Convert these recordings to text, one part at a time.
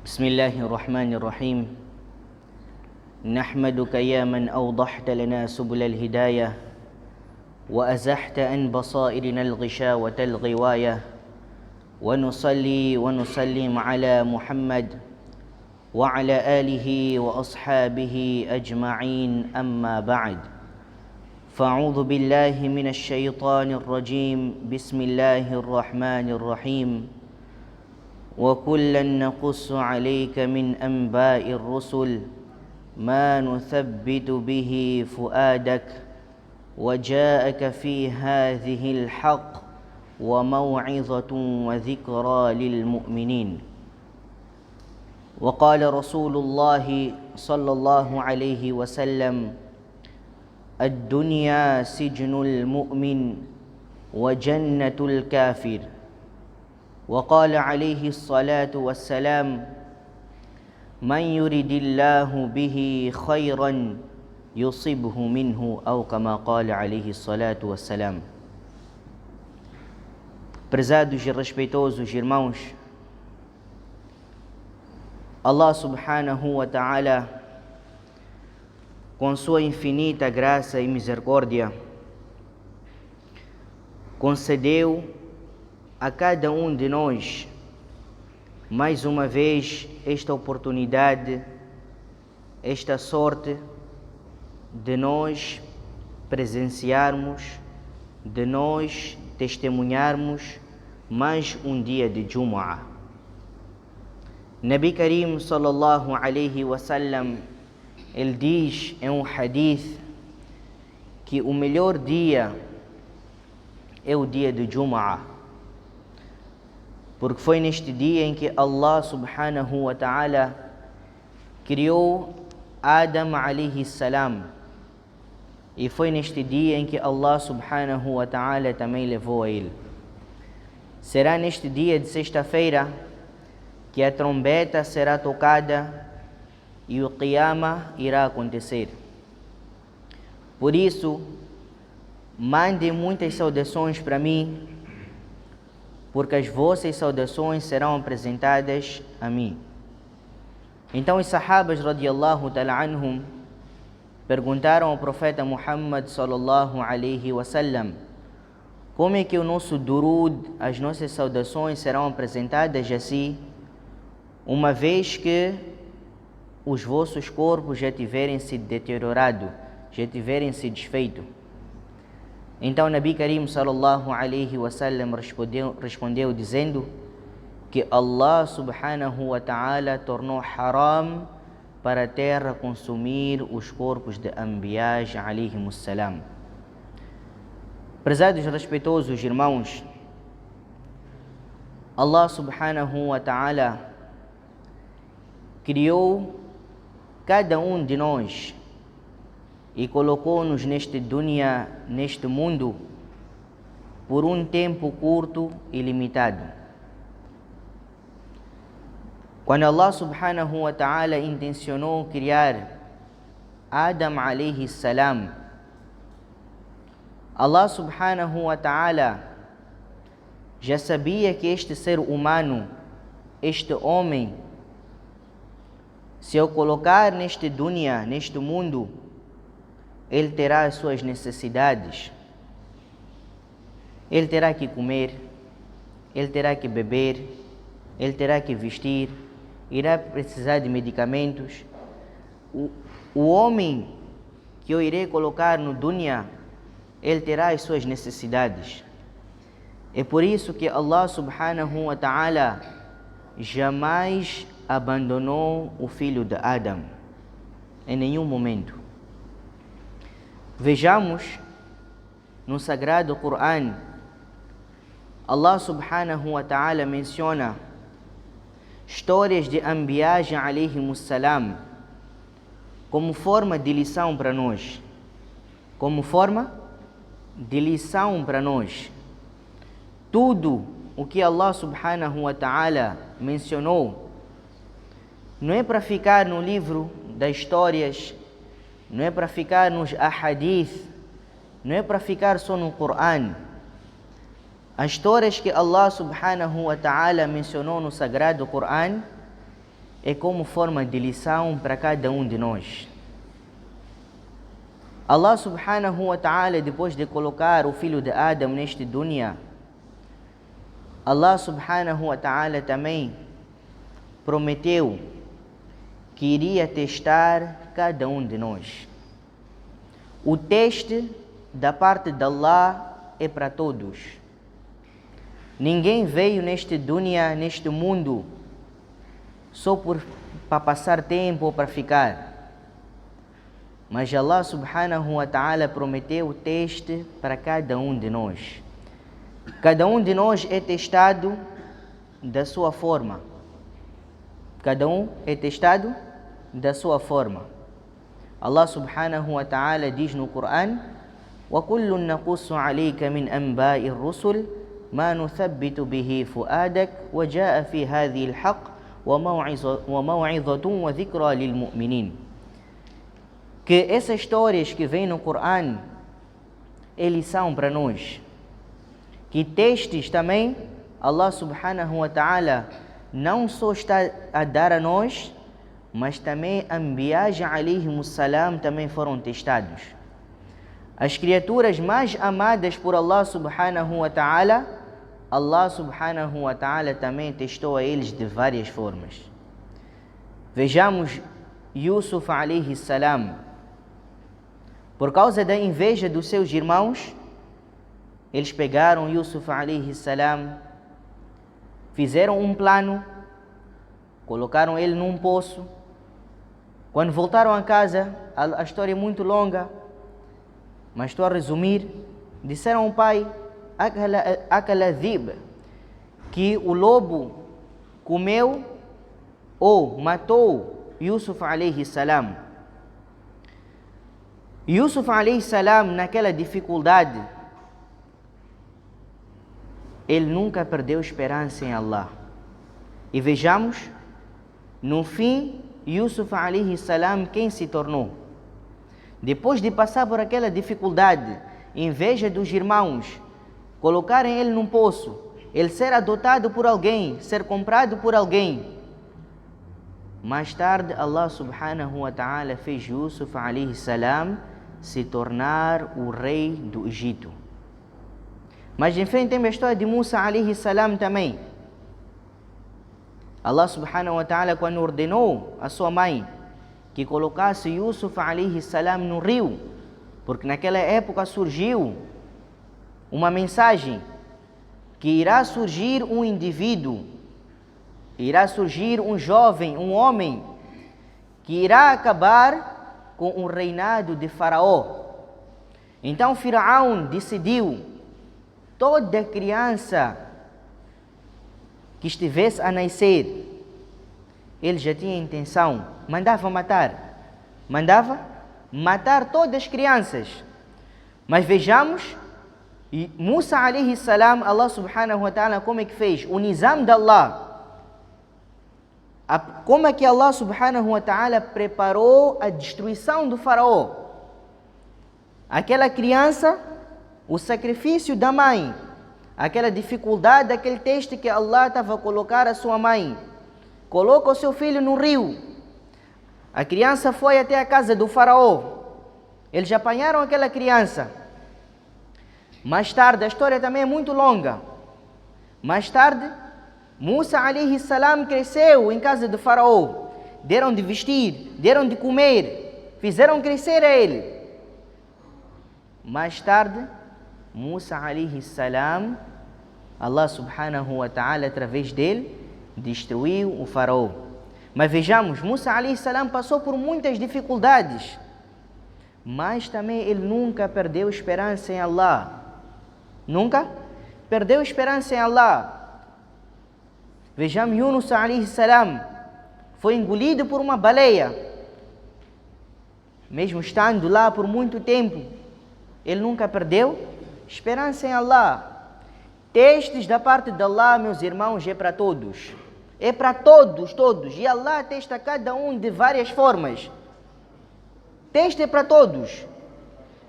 بسم الله الرحمن الرحيم. نحمدك يا من أوضحت لنا سبل الهداية وأزحت عن بصائرنا الغشاوة الغواية، ونصلي ونسلم على محمد وعلى آله وأصحابه أجمعين، أما بعد. فأعوذ بالله من الشيطان الرجيم. بسم الله الرحمن الرحيم. وكلا نقص عليك من أنباء الرسل ما نثبت به فؤادك وجاءك في هذه الحق وموعظة وذكرى للمؤمنين. وقال رسول الله صلى الله عليه وسلم: الدنيا سجن المؤمن وجنة الكافر. وقال عليه الصلاة والسلام: من يرد الله به خيرا يصبه منه، أو كما قال عليه الصلاة والسلام. Prezados e respeitosos irmãos, Allah subhanahu wa ta'ala, com sua infinita graça e misericórdia, concedeu a cada um de nós mais uma vez esta oportunidade, esta sorte de nós presenciarmos, de nós testemunharmos mais um dia de Jumu'ah. Nabi Karim sallallahu alaihi wasallam, ele diz em um hadith que o melhor dia é o dia de Jumu'ah, porque foi neste dia em que Allah subhanahu wa ta'ala criou Adam alaihi salam, e foi neste dia em que Allah subhanahu wa ta'ala também levou a ele. Será neste dia de sexta-feira que a trombeta será tocada e o Qiyamah irá acontecer. Por isso, mandem muitas saudações para mim, porque as vossas saudações serão apresentadas a mim. Então os sahabas radiyallahu ta'ala anhum perguntaram ao profeta Muhammad sallallahu alaihi wasallam: como é que o nosso durud, as nossas saudações serão apresentadas assim, uma vez que os vossos corpos já tiverem se deteriorado, já tiverem se desfeito? Então Nabi Karim sallallahu alaihi wasallam respondeu dizendo que Allah subhanahu wa ta'ala tornou haram para a terra consumir os corpos de Anbiyas alaihimus salam. Prezados e respeitosos irmãos, Allah subhanahu wa ta'ala criou cada um de nós e colocou-nos neste dunya, neste mundo, por um tempo curto e limitado. Quando Allah subhanahu wa ta'ala intencionou criar Adam alaihi salam, Allah subhanahu wa ta'ala já sabia que este ser humano, este homem, se eu colocar neste dunya, neste mundo, ele terá as suas necessidades. Ele terá que comer, ele terá que beber, ele terá que vestir, irá precisar de medicamentos. O homem que eu irei colocar no dunya, ele terá as suas necessidades. É por isso que Allah subhanahu wa ta'ala jamais abandonou o filho de Adam, em nenhum momento. Vejamos no Sagrado Quran, Allah subhanahu wa ta'ala menciona histórias de Anbiyas alaihimus salam como forma de lição para nós. Como forma de lição para nós. Tudo o que Allah subhanahu wa ta'ala mencionou não é para ficar no livro das histórias, não é para ficar nos ahadith, não é para ficar só no Quran. As histórias que Allah subhanahu wa ta'ala mencionou no Sagrado Quran é como forma de lição para cada um de nós. Allah subhanahu wa ta'ala, depois de colocar o filho de Adam neste dunya, Allah subhanahu wa ta'ala também prometeu que iria testar cada um de nós. O teste da parte de Allah é para todos. Ninguém veio neste dunya, neste mundo, só para passar tempo ou para ficar. Mas Allah subhanahu wa ta'ala prometeu o teste para cada um de nós. Cada um de nós é testado da sua forma. Cada um é testado da sua forma. Allah subhanahu wa ta'ala diz no Coran: وَكُلٌّ نَقُصُّ عَلَيْكَ مِنْ أَنْبَاءِ الرُّسُلِ مَا نُثَبِّتُ بِهِ فُؤَادَكَ وَجَاءَ فِي هَذِهِ الْحَقُّ وَمَوْعِظَةٌ وَذِكْرَى لِلْمُؤْمِنِينَ. Que essas histórias que vêm no Coran é lição para nós. Que testes também Allah subhanahu wa ta'ala não só está a dar a nós, mas também Anbiya alayhimus salam também foram testados. As criaturas mais amadas por Allah subhanahu wa ta'ala, Allah subhanahu wa ta'ala também testou a eles de várias formas. Vejamos Yusuf alayhi salam. Por causa da inveja dos seus irmãos, eles pegaram Yusuf alayhi salam, fizeram um plano, colocaram ele num poço. Quando voltaram a casa, a história é muito longa, mas estou a resumir, disseram ao pai, akala dhib, que o lobo comeu ou matou Yusuf alayhi salam. Yusuf alayhi salam, naquela dificuldade, ele nunca perdeu esperança em Allah. E vejamos, no fim, Yusuf alayhi salam, quem se tornou? Depois de passar por aquela dificuldade, inveja dos irmãos, colocarem ele num poço, ele ser adotado por alguém, ser comprado por alguém. Mais tarde, Allah subhanahu wa ta'ala fez Yusuf alayhi salam se tornar o rei do Egito. Mas em frente tem a história de Musa alayhi salam também. Allah subhanahu wa ta'ala, quando ordenou a sua mãe que colocasse Yusuf alayhi salam no rio, porque naquela época surgiu uma mensagem que irá surgir um indivíduo, irá surgir um jovem, um homem, que irá acabar com o reinado de Faraó. Então Firaun decidiu, toda criança que estivesse a nascer, ele já tinha intenção, mandava matar todas as crianças. Mas vejamos, Musa alayhi salam, Allah subhanahu wa ta'ala, como é que fez? O nizam de Allah. Como é que Allah subhanahu wa ta'ala preparou a destruição do faraó? Aquela criança, o sacrifício da mãe, aquela dificuldade, aquele teste que Allah estava a colocar a sua mãe. Coloca o seu filho no rio. A criança foi até a casa do faraó. Eles apanharam aquela criança. Mais tarde, a história também é muito longa. Mais tarde, Musa alayhi salam cresceu em casa do faraó. Deram de vestir, deram de comer, fizeram crescer a ele. Mais tarde, Musa alayhi salam, Allah subhanahu wa ta'ala, através dele, destruiu o faraó. Mas vejamos, Musa alayhi salam passou por muitas dificuldades, mas também ele nunca perdeu esperança em Allah. Nunca perdeu esperança em Allah. Vejamos, Yunus alayhi salam foi engolido por uma baleia. Mesmo estando lá por muito tempo, ele nunca perdeu esperança em Allah. Testes da parte de Allah, meus irmãos, é para todos. É para todos. E Allah testa cada um de várias formas. Teste é para todos.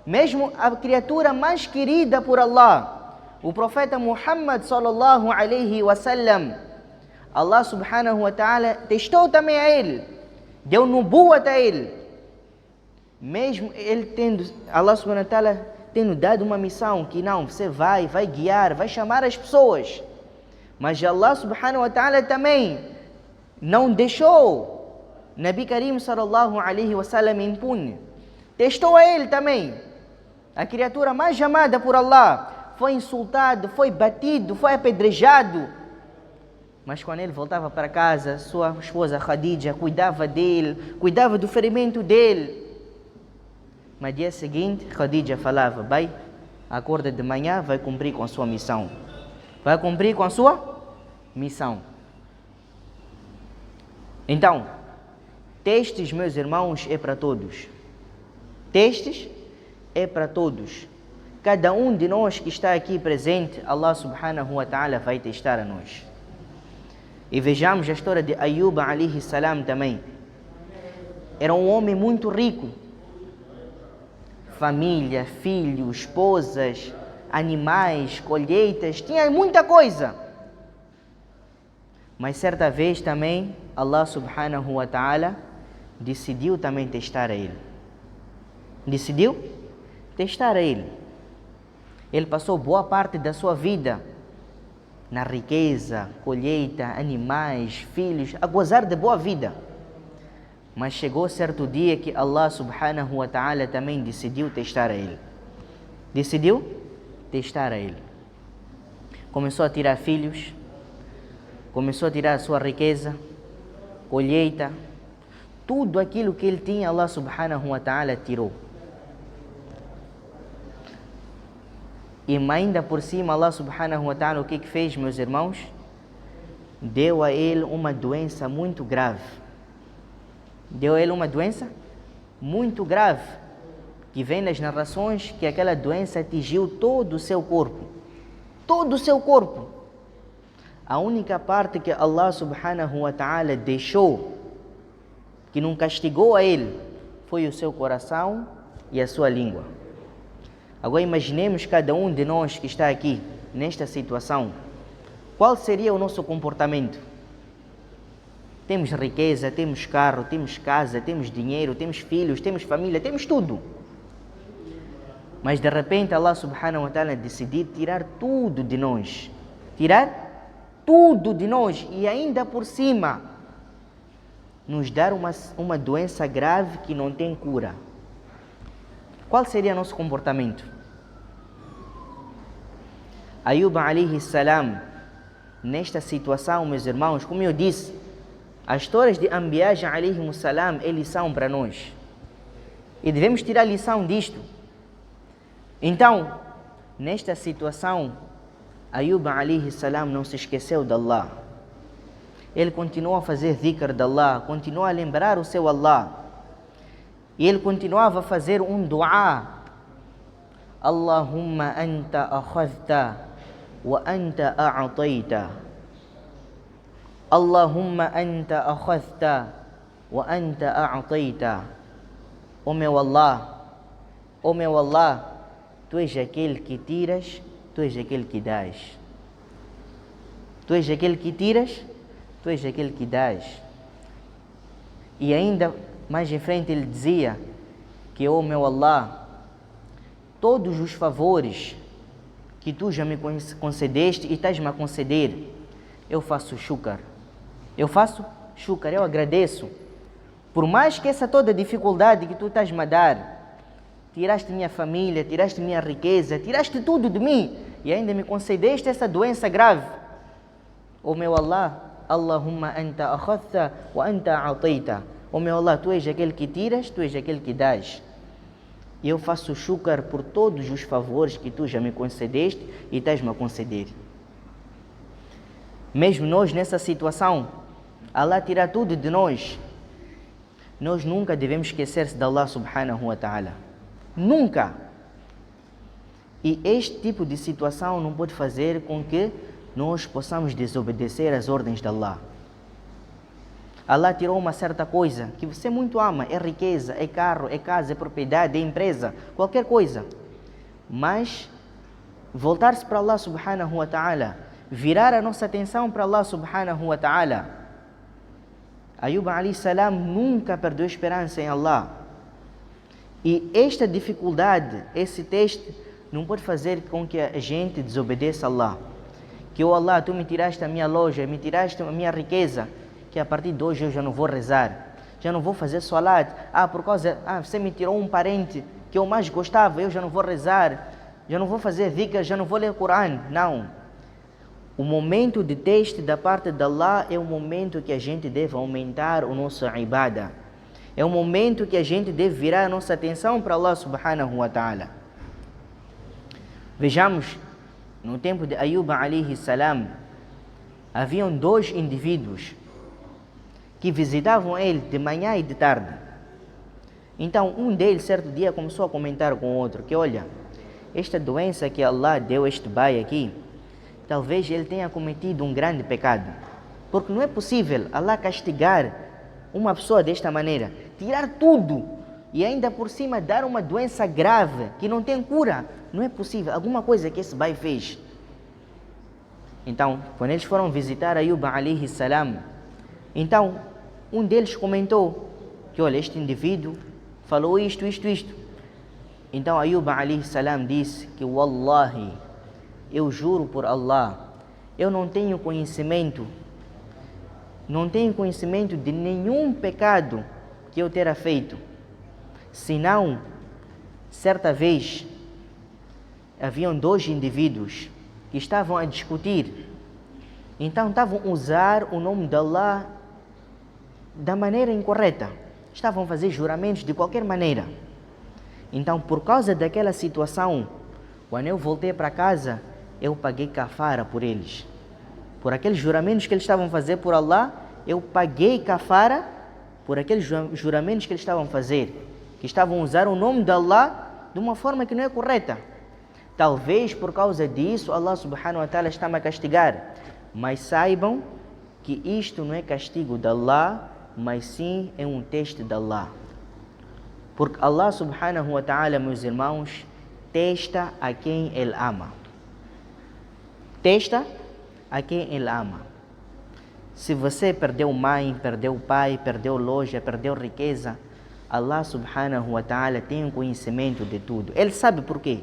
Mesmo a criatura mais querida por Allah, o profeta Muhammad sallallahu alaihi wasallam, Allah subhanahu wa ta'ala testou também a ele, deu nubuwat a ele. Mesmo ele tendo, Allah subhanahu wa ta'ala tendo dado uma missão que não, você vai guiar, vai chamar as pessoas. Mas Allah subhanahu wa ta'ala também não deixou Nabi Karim sallallahu alaihi wasallam impune. Testou a ele também. A criatura mais amada por Allah foi insultado, foi batido, foi apedrejado. Mas quando ele voltava para casa, sua esposa Khadija cuidava dele, cuidava do ferimento dele. Mas dia seguinte, Khadija falava: vai, acorda de manhã, vai cumprir com a sua missão. Vai cumprir com a sua missão. Então, testes, meus irmãos, é para todos. Testes é para todos. Cada um de nós que está aqui presente, Allah subhanahu wa ta'ala vai testar a nós. E vejamos a história de Ayub alayhi salam também. Era um homem muito rico. Família, filhos, esposas, animais, colheitas, tinha muita coisa. Mas certa vez também, Allah subhanahu wa ta'ala decidiu também testar a ele. Decidiu testar a ele. Ele passou boa parte da sua vida na riqueza, colheita, animais, filhos, a gozar de boa vida. Mas chegou certo dia que Allah subhanahu wa ta'ala também decidiu testar a ele. Decidiu testar a ele. Começou a tirar filhos, começou a tirar a sua riqueza, colheita, tudo aquilo que ele tinha, Allah subhanahu wa ta'ala tirou. E ainda por cima, Allah subhanahu wa ta'ala, o que fez, meus irmãos? Deu a ele uma doença muito grave. Deu a ele uma doença muito grave, que vem nas narrações que aquela doença atingiu todo o seu corpo. Todo o seu corpo. A única parte que Allah subhanahu wa ta'ala deixou, que não castigou a ele, foi o seu coração e a sua língua. Agora imaginemos cada um de nós que está aqui, nesta situação. Qual seria o nosso comportamento? Temos riqueza, temos carro, temos casa, temos dinheiro, temos filhos, temos família, temos tudo. Mas de repente Allah subhanahu wa ta'ala decidiu tirar tudo de nós. Tirar tudo de nós e ainda por cima nos dar uma doença grave que não tem cura. Qual seria nosso comportamento? Ayub alayhi salam, nesta situação, meus irmãos, como eu disse, as histórias de Anbiya alayhi salam é lição para nós. E devemos tirar lição disto. Então, nesta situação, Ayub alayhi salam não se esqueceu de Allah. Ele continuou a fazer dhikr de Allah, continuou a lembrar o seu Allah. E ele continuava a fazer um dua. Allahumma anta akhadhta wa anta a'tayta. Allahumma anta akhadhta wa anta a'tayta. Oh meu Allah, tu és aquele que tiras, tu és aquele que dás. Tu és aquele que tiras, tu és aquele que dás. E ainda mais em frente ele dizia que, oh meu Allah, todos os favores que tu já me concedeste e estás-me a conceder, eu faço shukr. Eu faço shukr, eu agradeço. Por mais que essa toda dificuldade que tu estás-me a dar, tiraste minha família, tiraste minha riqueza, tiraste tudo de mim e ainda me concedeste essa doença grave. Oh meu Allah, Allahumma anta akhadhta wa anta a'tayta. Oh meu Allah, tu és aquele que tiras, tu és aquele que dás. E eu faço shukr por todos os favores que tu já me concedeste e estás-me a conceder. Mesmo nós nessa situação, Allah tira tudo de nós. Nós nunca devemos esquecer-se de Allah subhanahu wa ta'ala. Nunca. E este tipo de situação não pode fazer com que nós possamos desobedecer às ordens de Allah. Allah tirou uma certa coisa que você muito ama, é riqueza, é carro, é casa, é propriedade, é empresa, qualquer coisa. Mas voltar-se para Allah subhanahu wa ta'ala, virar a nossa atenção para Allah subhanahu wa ta'ala. Ayub alayhi salam nunca perdeu esperança em Allah. E esta dificuldade, esse teste, não pode fazer com que a gente desobedeça a Allah. Que, oh Allah, tu me tiraste a minha loja, me tiraste a minha riqueza, que a partir de hoje eu já não vou rezar, já não vou fazer salat. Você me tirou um parente que eu mais gostava, eu já não vou rezar, já não vou fazer dhikr, já não vou ler o Coran. Não. O momento de teste da parte de Allah é o momento que a gente deve aumentar o nosso ibadah. É o momento que a gente deve virar a nossa atenção para Allah subhanahu wa ta'ala. Vejamos, no tempo de Ayub alayhi salam, haviam 2 indivíduos que visitavam ele de manhã e de tarde. Então, um deles, certo dia, começou a comentar com o outro, que olha, esta doença que Allah deu a este bai aqui, talvez ele tenha cometido um grande pecado. Porque não é possível Allah castigar uma pessoa desta maneira, tirar tudo e ainda por cima dar uma doença grave que não tem cura. Não é possível, alguma coisa que esse bai fez. Então, quando eles foram visitar Ayub alayhi salam, então um deles comentou que olha, este indivíduo falou isto. Então Ayub alayhi salam disse que wallahi, eu juro por Allah, eu não tenho conhecimento de nenhum pecado que eu terá feito, senão certa vez haviam 2 indivíduos que estavam a discutir. Então estavam a usar o nome de Allah da maneira incorreta, estavam a fazer juramentos de qualquer maneira. Então, por causa daquela situação, quando eu voltei para casa, eu paguei kafara por eles. Por aqueles juramentos que eles estavam a fazer por Allah, eu paguei kafara por aqueles juramentos que eles estavam a fazer, que estavam a usar o nome de Allah de uma forma que não é correta. Talvez por causa disso Allah subhanahu wa ta'ala está a castigar. Mas saibam que isto não é castigo de Allah, mas sim é um teste de Allah. Porque Allah subhanahu wa ta'ala, meus irmãos, testa a quem Ele ama. Testa a quem Ele ama. Se você perdeu mãe, perdeu pai, perdeu loja, perdeu riqueza, Allah subhanahu wa ta'ala tem um conhecimento de tudo. Ele sabe por quê.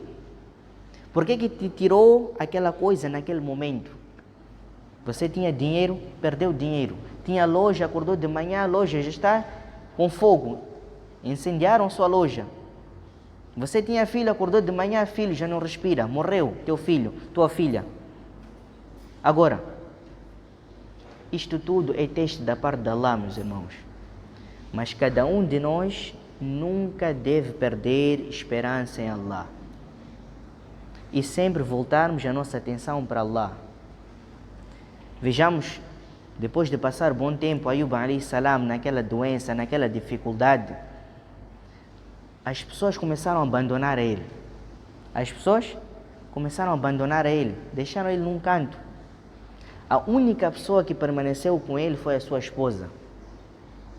Por que que te tirou aquela coisa naquele momento? Você tinha dinheiro, perdeu dinheiro. Tinha loja, acordou de manhã, a loja já está com fogo. Incendiaram sua loja. Você tinha filho, acordou de manhã, filho já não respira, morreu teu filho, tua filha. Agora, isto tudo é teste da parte de Allah, meus irmãos. Mas cada um de nós nunca deve perder esperança em Allah. E sempre voltarmos a nossa atenção para Allah. Vejamos, depois de passar bom tempo Ayub alayhi salam naquela doença, naquela dificuldade, as pessoas começaram a abandonar ele. As pessoas começaram a abandonar ele, deixaram ele num canto. A única pessoa que permaneceu com ele foi a sua esposa.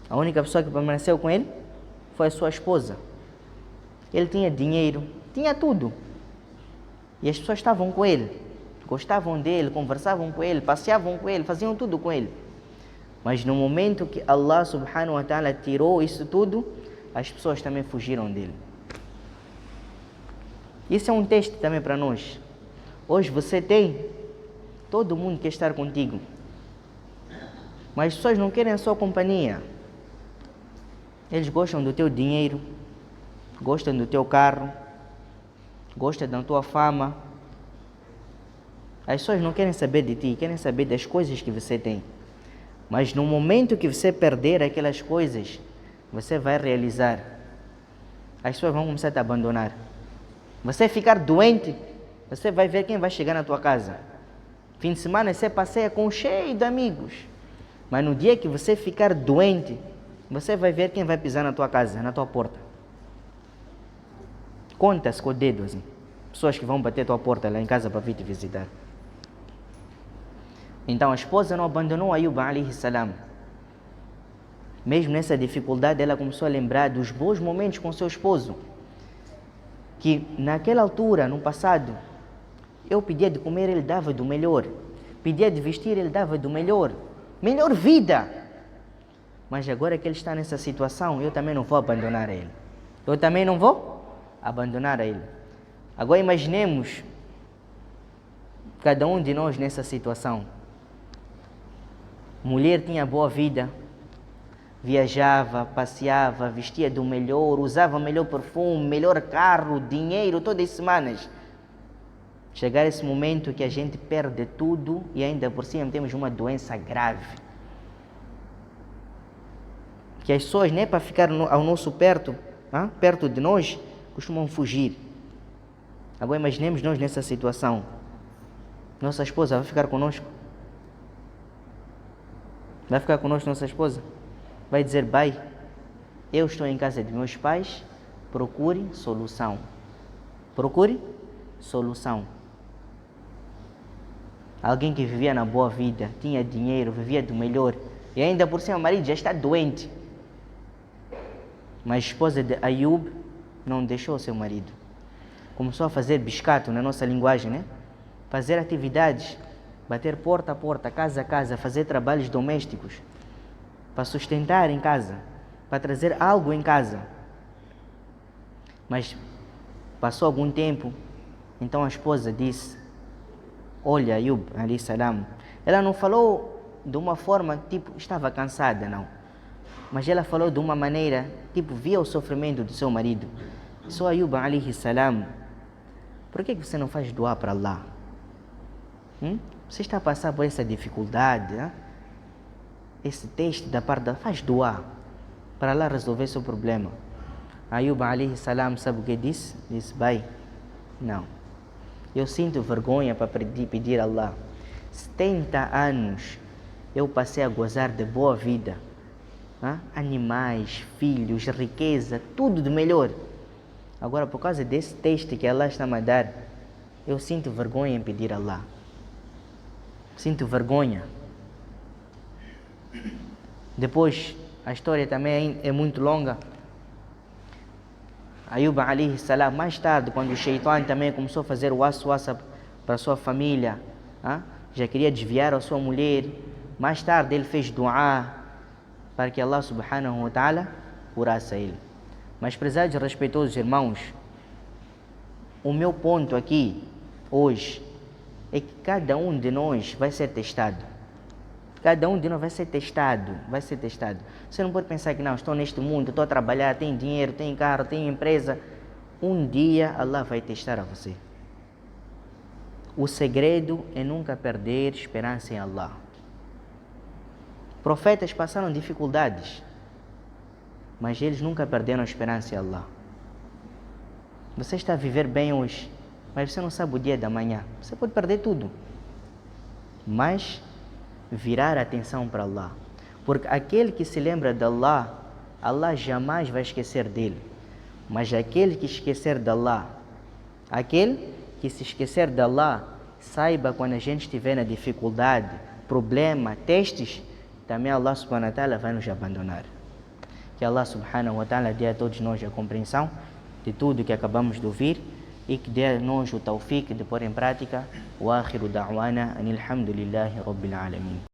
A única pessoa que permaneceu com ele foi a sua esposa. Ele tinha dinheiro, tinha tudo. E as pessoas estavam com ele, gostavam dele, conversavam com ele, passeavam com ele, faziam tudo com ele. Mas no momento que Allah subhanahu wa ta'ala tirou isso tudo, as pessoas também fugiram dele. Isso é um teste também para nós. Hoje você tem, todo mundo quer estar contigo, mas as pessoas não querem a sua companhia. Eles gostam do teu dinheiro, gostam do teu carro, gostam da tua fama. As pessoas não querem saber de ti, querem saber das coisas que você tem. Mas no momento que você perder aquelas coisas, você vai realizar. As pessoas vão começar a te abandonar. Você ficar doente, você vai ver quem vai chegar na tua casa. Fim de semana você passeia com cheio de amigos. Mas no dia que você ficar doente, você vai ver quem vai pisar na tua casa, na tua porta. Conta-se com o dedo, assim. Pessoas que vão bater a tua porta lá em casa para vir te visitar. Então a esposa não abandonou Ayub alayhi salam. Mesmo nessa dificuldade, ela começou a lembrar dos bons momentos com seu esposo. Que naquela altura, no passado, eu pedia de comer, ele dava do melhor. pedia de vestir, ele dava do melhor vida. Mas agora que ele está nessa situação, eu também não vou abandonar ele. Eu também não vou abandonar ele. Agora imaginemos cada um de nós nessa situação. Mulher tinha boa vida, viajava, passeava, vestia do melhor, usava melhor perfume, melhor carro, dinheiro, todas as semanas. Chegar esse momento que a gente perde tudo e ainda por cima temos uma doença grave. Que as pessoas, nem para ficar ao nosso perto de nós, costumam fugir. Agora imaginemos nós nessa situação. Nossa esposa vai ficar conosco? Vai ficar conosco nossa esposa? Vai dizer, pai, eu estou em casa de meus pais, procure solução. Procure solução. Alguém que vivia na boa vida, tinha dinheiro, vivia do melhor, e ainda por cima o marido já está doente. Mas a esposa de Ayub não deixou o seu marido. Começou a fazer biscato na nossa linguagem, né? Fazer atividades, bater porta a porta, casa a casa, fazer trabalhos domésticos, para sustentar em casa, para trazer algo em casa. Mas passou algum tempo, então a esposa disse, olha Ayub, alayhi salam, ela não falou de uma forma, tipo, estava cansada, não. Mas ela falou de uma maneira, tipo, via o sofrimento do seu marido. Só Ayub, alayhi salam, por que você não faz dua para Allah? Você está a passar por essa dificuldade, esse teste da parte da... Faz dua para Allah resolver seu problema. Ayub, alayhi salam, sabe o que disse? Disse, pai, não. Eu sinto vergonha para pedir a Allah. 70 anos eu passei a gozar de boa vida. Animais, filhos, riqueza, tudo do melhor. Agora, por causa desse teste que Allah está a dar, eu sinto vergonha em pedir a Allah. Sinto vergonha. Depois, a história também é muito longa. Ayub alayhi salam, mais tarde, quando o Shaitan também começou a fazer o waswasa para a sua família, já queria desviar a sua mulher, mais tarde ele fez dua para que Allah subhanahu wa ta'ala curasse ele. Mas prezados e respeitosos irmãos, o meu ponto aqui, hoje, é que cada um de nós vai ser testado. Cada um de nós vai ser testado. Você não pode pensar que não, estou neste mundo, estou a trabalhar, tenho dinheiro, tenho carro, tenho empresa. Um dia Allah vai testar a você. O segredo é nunca perder esperança em Allah. Profetas passaram dificuldades, mas eles nunca perderam a esperança em Allah. Você está a viver bem hoje, mas você não sabe o dia da manhã. Você pode perder tudo, mas virar a atenção para Allah. Porque aquele que se lembra de Allah, Allah jamais vai esquecer dele. Mas aquele que esquecer de Allah, aquele que se esquecer de Allah, saiba quando a gente estiver na dificuldade, problema, testes, também Allah subhanahu wa ta'ala vai nos abandonar. Que Allah subhanahu wa ta'ala dê a todos nós a compreensão de tudo que acabamos de ouvir e que dê a nós o tawfiq de pôr em prática. Wa akhiru da'wana anil hamdulillahi rabbil alamin.